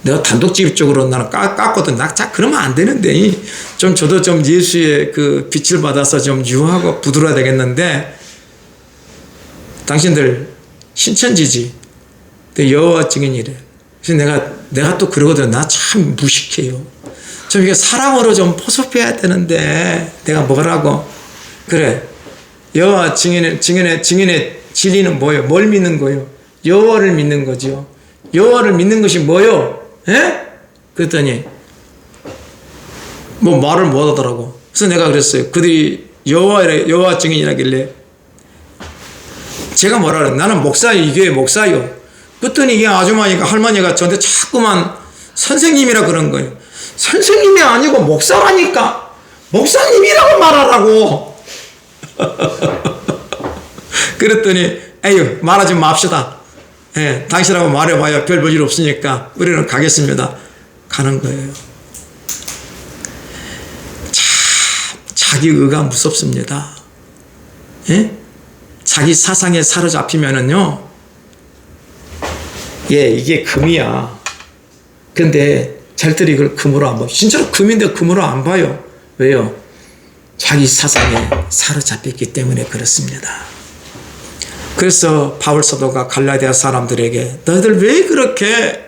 내가 단독주입적으로 나는 깠거든. 그러면 안 되는데 좀 저도 좀 예수의 그 빛을 받아서 좀 유하고 부드러워야 되겠는데, 당신들 신천지지. 근데 여호와 증인이래. 그래서 내가 또 그러거든. 나 참 무식해요. 좀 이게 사랑으로 좀 포섭해야 되는데 내가 뭐라고. 그래, 여호와 증인의 진리는 뭐예요? 뭘 믿는 거예요? 여호와를 믿는 거죠. 여호와를 믿는 것이 뭐요? 예? 그랬더니 뭐 말을 못 하더라고. 그래서 내가 그랬어요. 그들이 여호와 증인이라길래 제가 뭐라 그래? 나는 목사요. 이 교회 목사요. 그랬더니 이게 아주머니가, 할머니가 저한테 자꾸만 선생님이라 그런 거예요. 선생님이 아니고 목사라니까. 목사님이라고 말하라고. 그랬더니 에휴, 말하지 맙시다. 예, 당신하고 말해봐야 별 볼 일 없으니까 우리는 가겠습니다. 가는 거예요. 참 자기 의가 무섭습니다. 예? 자기 사상에 사로잡히면은요, 예, 이게 금이야. 근데 절대로 이걸 금으로 안 봐요. 진짜로 금인데 금으로 안 봐요. 왜요? 자기 사상에 사로잡혔기 때문에 그렇습니다. 그래서 바울 사도가 갈라디아 사람들에게 너희들 왜 그렇게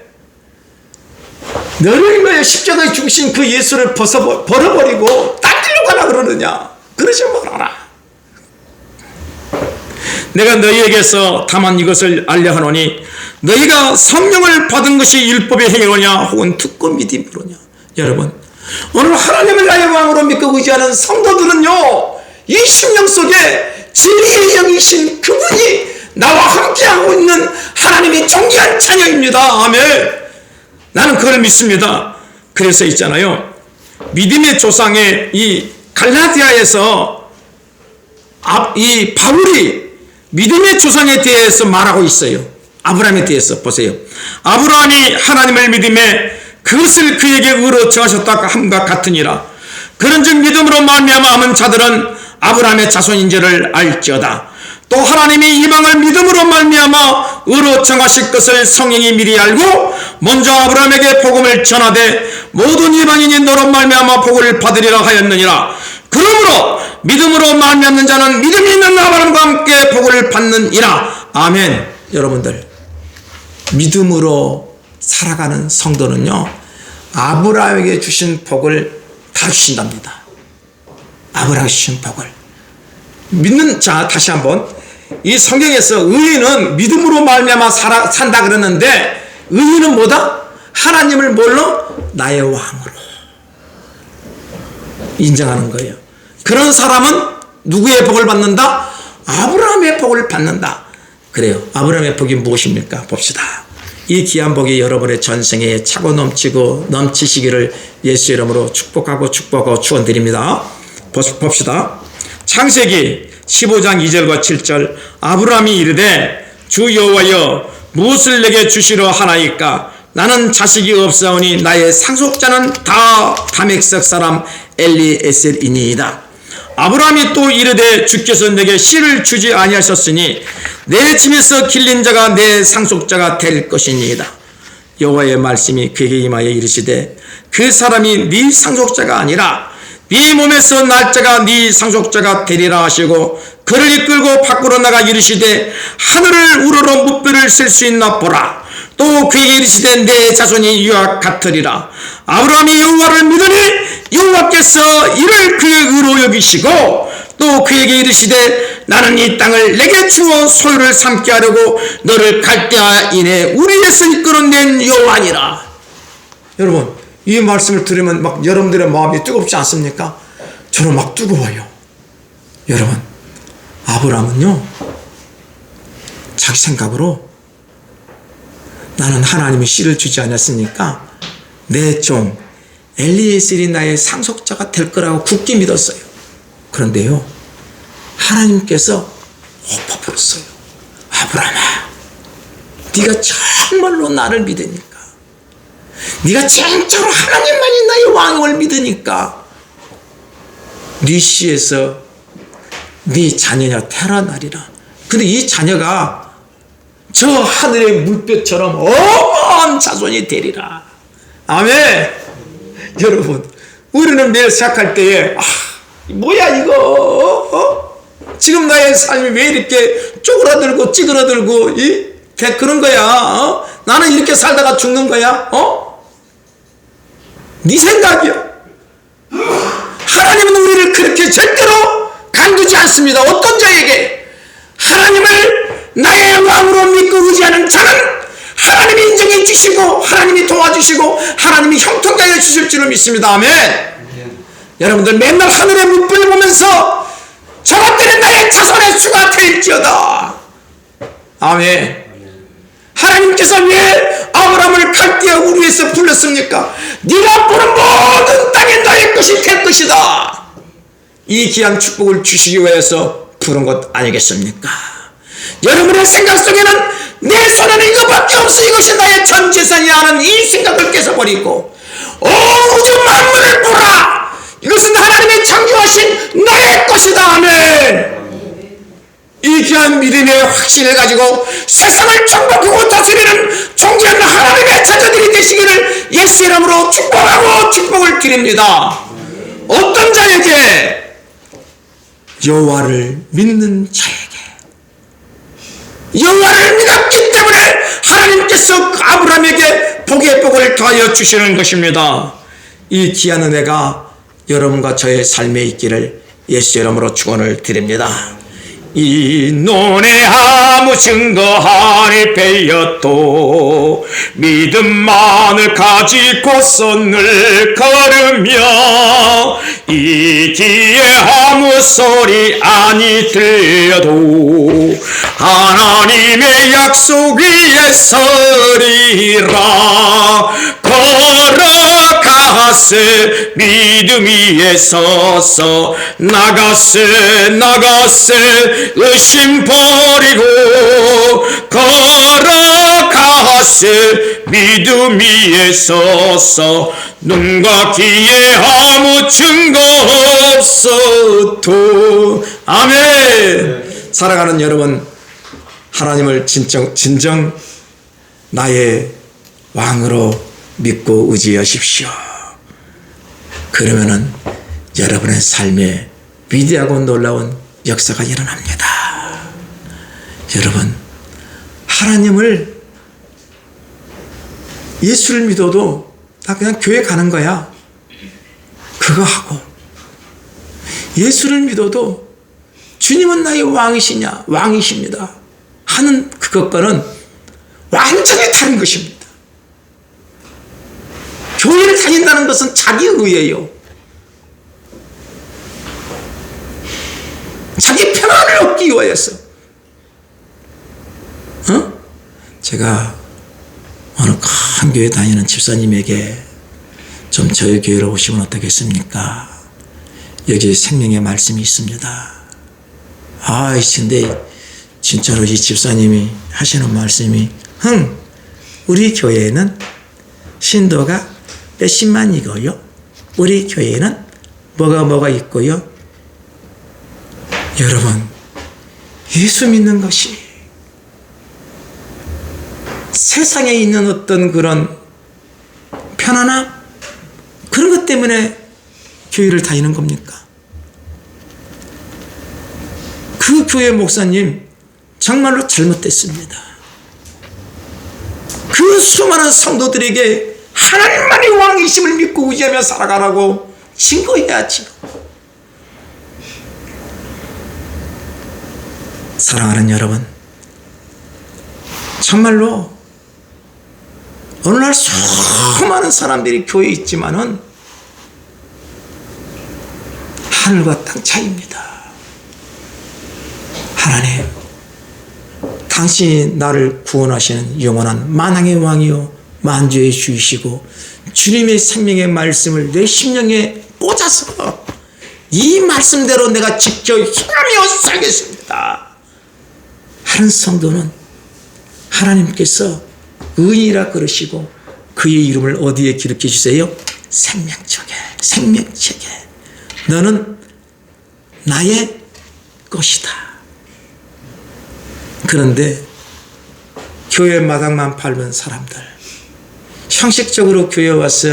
너를 위하여 십자가에 죽으신 그 예수를 버려버리고 딴 길로 가라 그러느냐? 그러지 말아라. 내가 너희에게서 다만 이것을 알려 하노니 너희가 성령을 받은 것이 율법의 행위로냐 혹은 듣고 믿음으로냐. 여러분, 오늘 하나님을 나의 왕으로 믿고 의지하는 성도들은요, 이 심령 속에 진리의 영이신 그분이 나와 함께하고 있는 하나님의 존귀한 자녀입니다. 아멘. 나는 그걸 믿습니다. 그래서 있잖아요, 믿음의 조상의 이 갈라디아에서 이 바울이 믿음의 조상에 대해서 말하고 있어요. 아브라함에 대해서 보세요. 아브라함이 하나님을 믿음에 그것을 그에게 의로 정하셨다 함과 같으니라. 그런즉 믿음으로 말미암아 함은 자들은 아브라함의 자손인 줄을 알지어다. 또 하나님이 이방을 믿음으로 말미암아 의로 정하실 것을 성령이 미리 알고 먼저 아브라함에게 복음을 전하되 모든 이방인이 너로 말미암아 복을 받으리라 하였느니라. 그러므로 믿음으로 말미암는 자는 믿음이 있는 아브라함과 함께 복을 받느니라. 아멘. 여러분들, 믿음으로 살아가는 성도는요, 아브라함에게 주신 복을 다 주신답니다. 아브라함에게 주신 복을 믿는. 자, 다시 한번, 이 성경에서 의인은 믿음으로 말미암아 산다 그러는데, 의인은 뭐다? 하나님을 뭘로? 나의 왕으로 인정하는 거예요. 그런 사람은 누구의 복을 받는다? 아브라함의 복을 받는다. 그래요. 아브라함의 복이 무엇입니까? 봅시다. 이 귀한 복이 여러분의 전생에 차고 넘치고 넘치시기를 예수 이름으로 축복하고 축원드립니다. 봅시다. 창세기 15장 2절과 7절. 아브라함이 이르되 주 여호와여 무엇을 내게 주시려 하나이까? 나는 자식이 없사오니 나의 상속자는 다 다맥석 사람 엘리에셀이니이다. 아브라함이 또 이르되 주께서 내게 씨를 주지 아니하셨으니 내 집에서 길린 자가 내 상속자가 될 것이니이다. 여호와의 말씀이 그에게 임하여 이르시되 그 사람이 네 상속자가 아니라 네 몸에서 날 자가 네 상속자가 되리라 하시고 그를 이끌고 밖으로 나가 이르시되 하늘을 우러러 무뼈를 셀 수 있나 보라. 또 그에게 이르시되 내 자손이 이와 같으리라. 아브라함이 여호와를 믿으니 여호와께서 이를 그의 의로 여기시고 또 그에게 이르시되 나는 이 땅을 내게 주어 소유를 삼게 하려고 너를 갈대아인의 우리에서 이끌어낸 여호와니라. 여러분, 이 말씀을 들으면 막 여러분들의 마음이 뜨겁지 않습니까? 저는 막 뜨거워요. 여러분, 아브라함은요, 자기 생각으로 나는 하나님이 씨를 주지 않았으니까 내 종 엘리에셀이 나의 상속자가 될 거라고 굳게 믿었어요. 그런데요, 하나님께서 엎어버렸어요. 아브라함아, 네가 정말로 나를 믿으니까, 네가 진짜로 하나님만이 나의 왕을 믿으니까 네 씨에서 네 자녀가 태어나리라. 근데 이 자녀가 저 하늘의 물볕처럼 어마어마한 자손이 되리라. 아멘. 여러분, 우리는 매일 생각할 때에 뭐야 이거, 지금 나의 삶이 왜 이렇게 쪼그라들고 찌그러들고 그런 거야? 나는 이렇게 살다가 죽는 거야? 네 생각이야. 하나님은 우리를 그렇게 절대로 간두지 않습니다. 어떤 자에게 하나님을 나의 왕으로 믿고 의지하는 자는 하나님이 인정해 주시고 하나님이 도와주시고 하나님이 형통하여 주실 줄을 믿습니다. 아멘. 여러분들 맨날 하늘의 물불을 보면서 저것들은 나의 자손의 수가 될지어다. 아멘. 하나님께서 왜 아브라함을 갈대아 우르에서 불렀습니까? 네가 보는 모든 땅이 너의 것이 될 것이다. 이 귀한 축복을 주시기 위해서 부른 것 아니겠습니까? 여러분의 생각 속에는 내 손에는 이것밖에 없어, 이것이 나의 전 재산이야 하는 이 생각을 깨서버리고 우주 만물을 보라, 이것은 하나님의 창조하신 나의 것이다. 아멘. 이 귀한 믿음의 확신을 가지고 세상을 정복하고 다스리는 존귀한 하나님의 자녀들이 되시기를 예수 이름으로 축복하고 축복을 드립니다. 어떤 자에게? 여호와를 믿는 자에게. 여호와를 믿었기 때문에 하나님께서 아브라함에게 복의 복을 더하여 주시는 것입니다. 이 귀한 은혜가 여러분과 저의 삶에 있기를 예수 이름으로 축원을 드립니다. 이 논에 아무 증거 하니 베였도 믿음만을 가지고서 늘 걸으며 이 귀에 아무 소리 아니 들려도 하나님의 약속 위에 서리라. 걸어가세 믿음 위에 서서 나가세 의심 버리고 걸어가세 믿음 위에 서서 눈과 귀에 아무 증거 없어도. 아멘. 사랑하는 여러분, 하나님을 진정 나의 왕으로 믿고 의지하십시오. 그러면은 여러분의 삶에 위대하고 놀라운 역사가 일어납니다. 여러분, 하나님을, 예수를 믿어도 나 그냥 교회 가는 거야, 그거 하고, 예수를 믿어도 주님은 나의 왕이시냐, 왕이십니다 하는 그것과는 완전히 다른 것입니다. 교회를 다닌다는 것은 자기 의예요. 자기 편안을 얻기 위해서. 제가 어느 큰 교회 다니는 집사님에게 좀 저희 교회로 오시면 어떻겠습니까? 여기 생명의 말씀이 있습니다. 근데 진짜로 이 집사님이 하시는 말씀이, 우리 교회는 신도가 몇십만이고요, 우리 교회는 뭐가 있고요. 여러분, 예수 믿는 것이 세상에 있는 어떤 그런 편안함, 그런 것 때문에 교회를 다니는 겁니까? 그 교회 목사님 정말로 잘못됐습니다. 그 수많은 성도들에게 하나님만이 왕이심을 믿고 의지하며 살아가라고 증거해야지요. 사랑하는 여러분, 정말로 오늘날 수많은 사람들이 교회에 있지만은 하늘과 땅 차이입니다. 하나님, 당신이 나를 구원하시는 영원한 만왕의 왕이요 만주의 주이시고 주님의 생명의 말씀을 내 심령에 꽂아서 이 말씀대로 내가 지켜 행하며 살겠습니다 하는 성도는 하나님께서 의인이라 그러시고 그의 이름을 어디에 기록해 주세요? 생명책에. 너는 나의 것이다. 그런데 교회 마당만 밟은 사람들, 형식적으로 교회 와서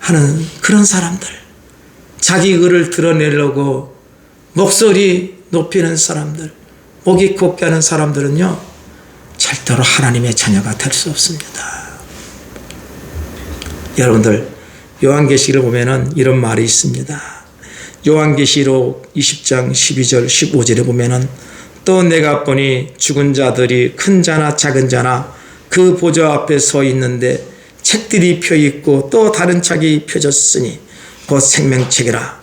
하는 그런 사람들, 자기 의를 드러내려고 목소리 높이는 사람들, 목이 곱게 하는 사람들은요, 절대로 하나님의 자녀가 될 수 없습니다. 여러분들, 요한계시를 보면은 이런 말이 있습니다. 요한계시록 20장 12절 15절에 보면은 또 내가 보니 죽은 자들이 큰 자나 작은 자나 그 보좌 앞에 서 있는데 책들이 펴 있고 또 다른 책이 펴졌으니 곧 생명책이라.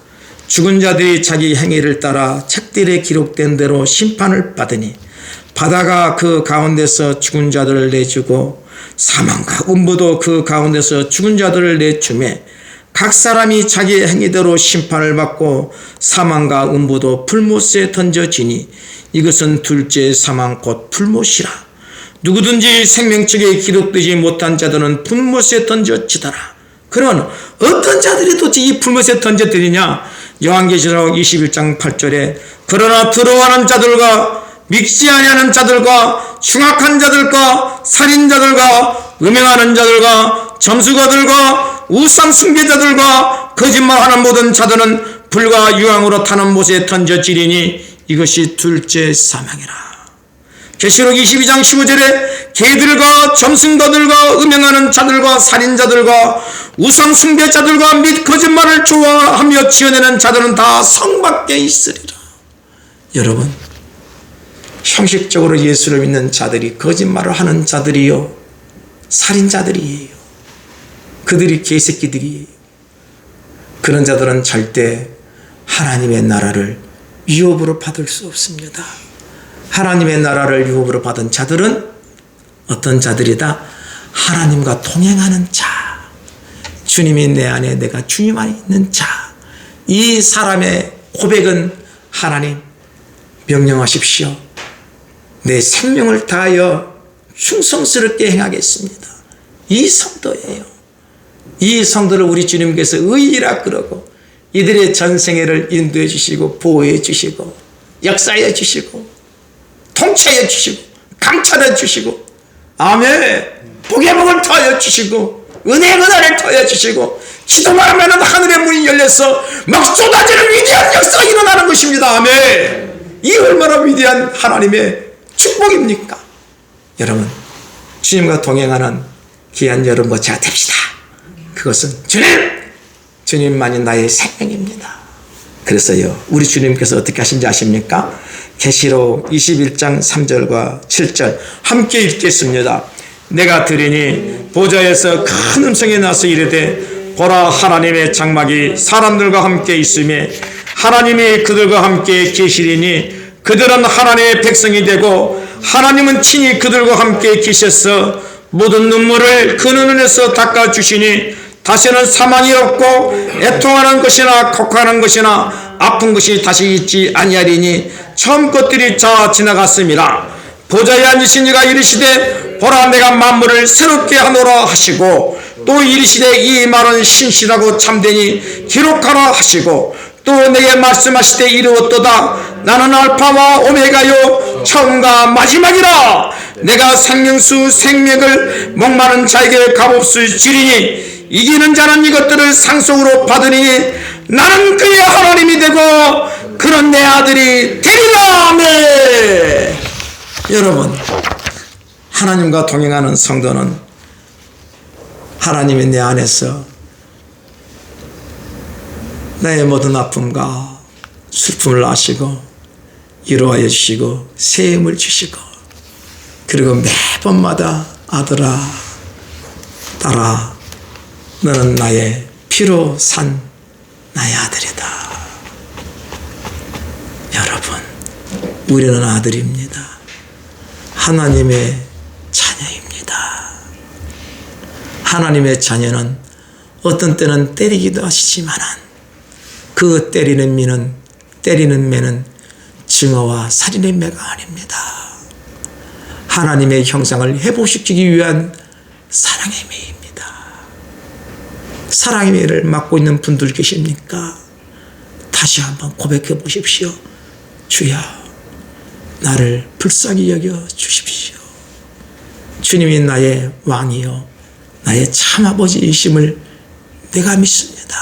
죽은 자들이 자기 행위를 따라 책들에 기록된 대로 심판을 받으니 바다가 그 가운데서 죽은 자들을 내주고 사망과 음부도 그 가운데서 죽은 자들을 내주매 각 사람이 자기 행위대로 심판을 받고 사망과 음부도 불못에 던져지니 이것은 둘째 사망 곧 불못이라. 누구든지 생명책에 기록되지 못한 자들은 불못에 던져지더라. 그러면 어떤 자들이 도대체 이 불못에 던져지느냐? 요한계시록 21장 8절에 그러나 들어가는 자들과 믿지 아니하는 자들과 흉악한 자들과 살인자들과 음행하는 자들과 점수가들과 우상 숭배자들과 거짓말하는 모든 자들은 불과 유황으로 타는 못에 던져지리니 이것이 둘째 사망이라. 계시록 22장 15절에 개들과 점승가들과 음행하는 자들과 살인자들과 우상 숭배자들과 및 거짓말을 좋아하며 지어내는 자들은 다 성 밖에 있으리라. 여러분, 형식적으로 예수를 믿는 자들이 거짓말을 하는 자들이요, 살인자들이에요. 그들이 개새끼들이에요. 그런 자들은 절대 하나님의 나라를 유업으로 받을 수 없습니다. 하나님의 나라를 유업으로 받은 자들은 어떤 자들이다? 하나님과 동행하는 자. 주님이 내 안에, 내가 주님 안에 있는 자. 이 사람의 고백은 하나님 명령하십시오. 내 생명을 다하여 충성스럽게 행하겠습니다. 이 성도예요. 이 성도를 우리 주님께서 의인이라 그러고 이들의 전생애를 인도해 주시고 보호해 주시고 역사해 주시고 통치해 주시고 감찰해 주시고 아멘 복의 복을 더하여 주시고 은혜의 은혜를 더하여 주시고 기도만 하면 하늘의 문이 열려서 막 쏟아지는 위대한 역사가 일어나는 것입니다. 아멘. 이 얼마나 위대한 하나님의 축복입니까? 여러분 주님과 동행하는 귀한 여러분과 제가 됩시다. 그것은 주님만이 나의 생명입니다. 그래서요 우리 주님께서 어떻게 하신지 아십니까? 계시록 21장 3절과 7절 함께 읽겠습니다. 내가 들으니 보좌에서 큰 음성이 나서 이르되 보라 하나님의 장막이 사람들과 함께 있으며 하나님이 그들과 함께 계시리니 그들은 하나님의 백성이 되고 하나님은 친히 그들과 함께 계셔서 모든 눈물을 그 눈에서 닦아주시니 다시는 사망이 없고 애통하는 것이나 곡하는 것이나 아픈 것이 다시 있지 아니하리니 처음 것들이 다 지나갔습니다. 보좌에 앉으신 이가 이르시되 보라 내가 만물을 새롭게 하노라 하시고 또 이르시되 이 말은 신실하고 참되니 기록하라 하시고 또 내게 말씀하시되 이르었도다 나는 알파와 오메가요 처음과 마지막이라 내가 생명수 생명을 목마른 자에게 값없이 주리니 이기는 자는 이것들을 상속으로 받으니 나는 그의 하나님이 되고 그는 내 아들이 되리라. 아멘. 여러분 하나님과 동행하는 성도는 하나님이 내 안에서 나의 모든 아픔과 슬픔을 아시고 위로하여 주시고 새 힘을 주시고 그리고 매번마다 아들아 딸아 너는 나의 피로 산 나의 아들이다. 여러분 우리는 아들입니다. 하나님의 자녀입니다. 하나님의 자녀는 어떤 때는 때리기도 하시지만 그 때리는 매는 증오와 살인의 매가 아닙니다. 하나님의 형상을 회복시키기 위한 사랑의 매입니다. 사랑의 매를 맡고 있는 분들 계십니까? 다시 한번 고백해 보십시오. 주여 나를 불쌍히 여겨 주십시오. 주님이 나의 왕이요 나의 참아버지이심을 내가 믿습니다.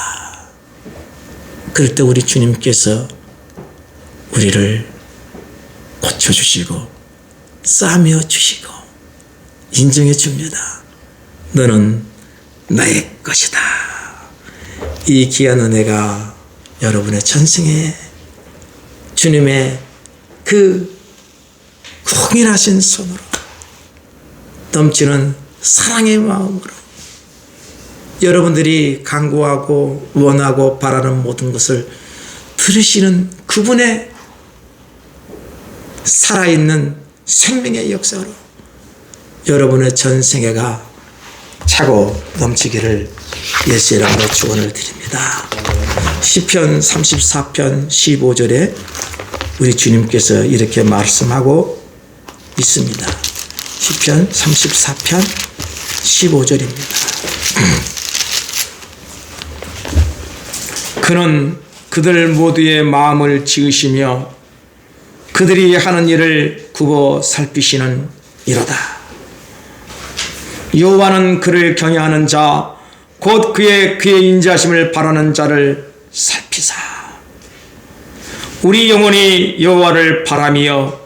그럴 때 우리 주님께서 우리를 고쳐주시고 싸매어 주시고 인정해 줍니다. 너는 나의 것이다. 이 귀한 은혜가 여러분의 전생에 주님의 그 궁일하신 손으로 넘치는 사랑의 마음으로 여러분들이 간구하고 원하고 바라는 모든 것을 들으시는 그분의 살아있는 생명의 역사로 여러분의 전생애가 차고 넘치기를 예수 이름으로 축원을 드립니다. 시편 34편 15절에 우리 주님께서 이렇게 말씀하고 있습니다. 시편 34편 15절입니다. 그는 그들 모두의 마음을 지으시며 그들이 하는 일을 굽어 살피시는 이로다. 여호와는 그를 경외하는 자 곧 그의 인자심을 바라는 자를 살피사. 우리 영혼이 여호와를 바라며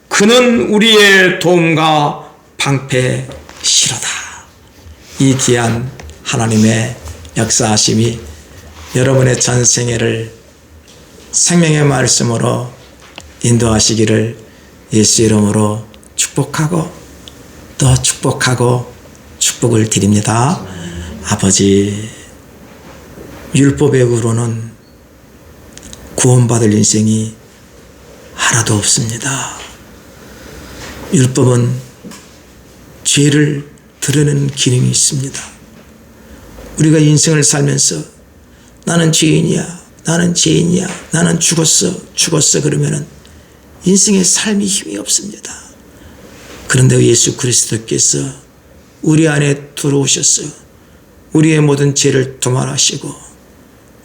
그는 우리의 도움과 방패시로다. 이 귀한 하나님의 역사하심이 여러분의 전생애를 생명의 말씀으로 인도하시기를 예수 이름으로 축복하고 또 축복하고 축복을 드립니다. 아버지, 율법의 의로는 구원받을 인생이 하나도 없습니다. 율법은 죄를 드러내는 기능이 있습니다. 우리가 인생을 살면서 나는 죄인이야, 나는 죄인이야, 나는 죽었어 그러면은 인생의 삶이 힘이 없습니다. 그런데 예수 그리스도께서 우리 안에 들어오셔서 우리의 모든 죄를 도말하시고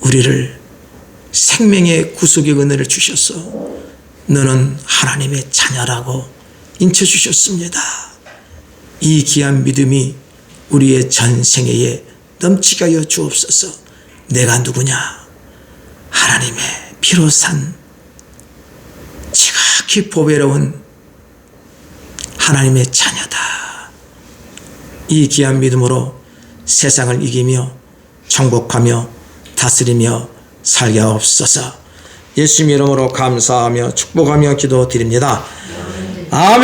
우리를 생명의 구속의 은혜를 주셔서 너는 하나님의 자녀라고 인쳐주셨습니다. 이 귀한 믿음이 우리의 전생애에 넘치게 하여 주옵소서. 내가 누구냐? 하나님의 피로 산 지극히 보배로운 하나님의 자녀다. 이 귀한 믿음으로 세상을 이기며 정복하며 다스리며 살게 하옵소서. 예수님 이름으로 감사하며 축복하며 기도드립니다. 아멘.